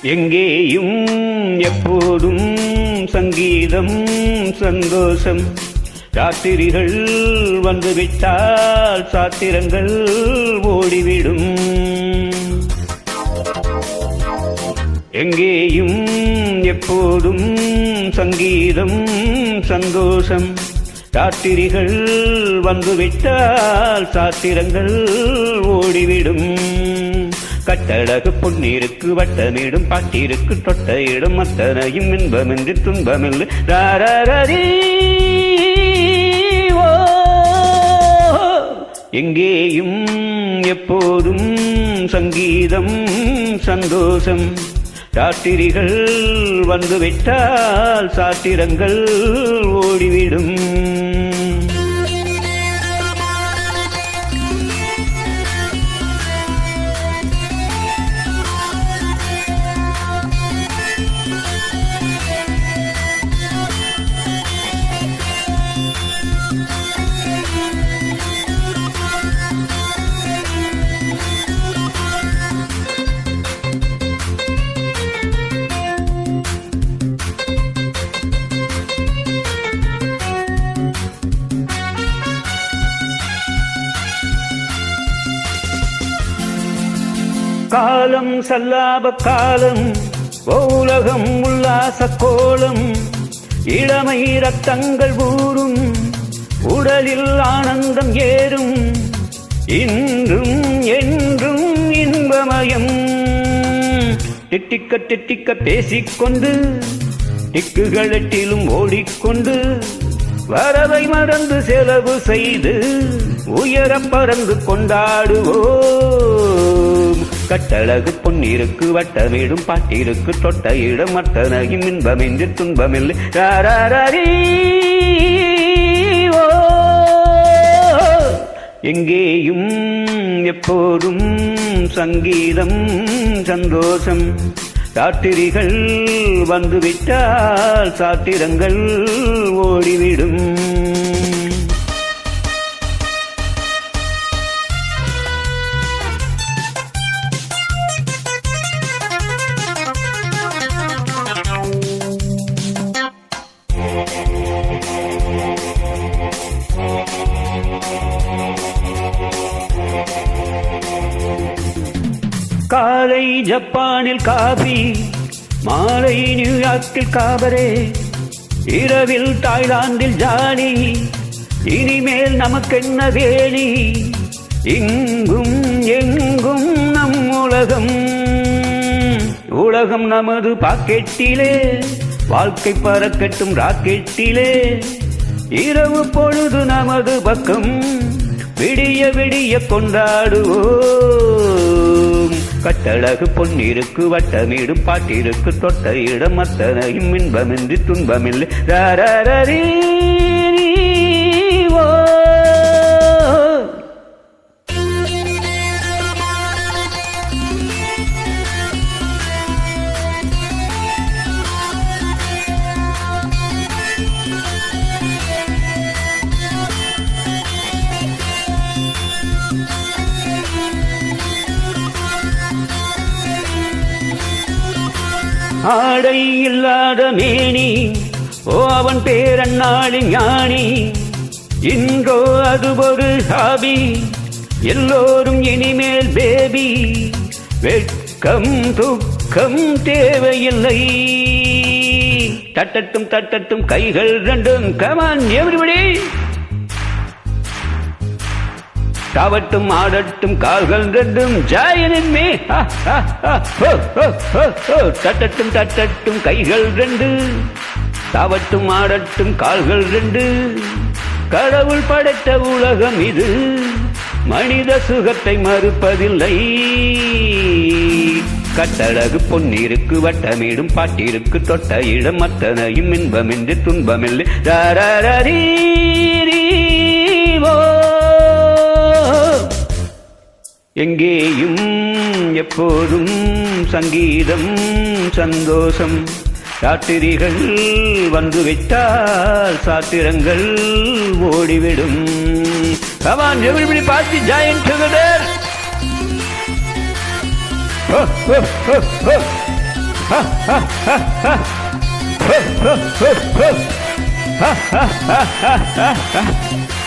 எங்கேயும் எப்போதும் சங்கீதம் சந்தோஷம். ராத்திரிகள் வந்துவிட்டால் சாத்திரங்கள் ஓடிவிடும். எங்கேயும் எப்போதும் சங்கீதம் சந்தோஷம். ராத்திரிகள் வந்துவிட்டால் சாத்திரங்கள் ஓடிவிடும். கட்டழகு பொன்னிருக்கு வட்டமிடும் பாட்டிருக்கு தொட்ட இடம் அத்தனையும் இன்பமின்றி துன்பமில்லை. ராரரீ ஓ எங்கேயும் எப்போதும் சங்கீதம் சந்தோஷம். ராத்திரிகள் வந்துவிட்டால் சாத்திரங்கள் ஓடிவிடும். காலம் சல்லாப காலம் உலகம் உல்லாச கோலம். இளமை ரத்தங்கள் ஊறும் உடலில் ஆனந்தம் ஏறும். இன்றும் என்றும் இன்பமயம். திட்டிக்க திட்டிக்க பேசிக்கொண்டு திக்குகள் எட்டிலும் ஓடிக்கொண்டு வரவை மறந்து செலவு செய்து உயர பறந்து கொண்டாடுவோம். கட்டழகு பொன்னிருக்கு வட்டமிடும் பாட்டிருக்கு தொட்ட இடம் அத்தனையும் இன்பமின்றி துன்பமில்லை. ராரரீ ஓ எங்கேயும் எப்போதும் சங்கீதம் சந்தோஷம். ராத்திரிகள் வந்துவிட்டால் சாத்திரங்கள் ஓடிவிடும். காலை ஜப்பானில் காபி, மாலை நியூயார்க்கில் காபரே, இரவில் தாய்லாந்தில் ஜாலி. இனிமேல் நமக்கென்ன வேலி? இங்கும் எங்கும் நம் உலகம். உலகம் நமது பாக்கெட்டிலே, வாழ்க்கை பறக்கட்டும் ராக்கெட்டிலே. இரவு பொழுது நமது பக்கம், விடிய விடிய கொண்டாடுவோம். கட்டழகு பொன்னிருக்கு வட்டமிடும் பாட்டிருக்கு தொட்ட இடம் அத்தனையும் இன்பமின்றி துன்பமில்லை. ராரரீ ஓ ஆடை இல்லாத மேனி, ஓ அவன் பேரன்னாளின் ஞானி. இன்றோ அது ஒரு ஹாபி, எல்லோரும் இனிமேல் பேபி. வெட்கம் துக்கம் தேவையில்லை. தட்டட்டும் தட்டட்டும் கைகள் ரெண்டும், கமான் எவ்ரிபடி. தாவட்டும் ஆடட்டும் கால்கள் ரெண்டும், ஜாயனின் மே. தட்டட்டும் தட்டட்டும் கைகள் ரெண்டு, தாவட்டும் ஆடட்டும் கால்கள் ரெண்டு. கடவுள் படைத்த உலகம் இது, மனித சுகத்தை மறுப்பதில்லை. கட்டழகு பொன்னிருக்கு வட்டமிடும் பாட்டிருக்கு தொட்ட இடம் அத்தனையும் இன்பமின்றி துன்பமில்லை. ராரரீ ஓ எங்கேயும் எப்போதும் சங்கீதம் சந்தோஷம். ராத்திரிகள் வந்துவிட்டால் சாத்திரங்கள் ஓடிவிடும். Come on, everybody party, giant together. Ha ha ha ha ha ha.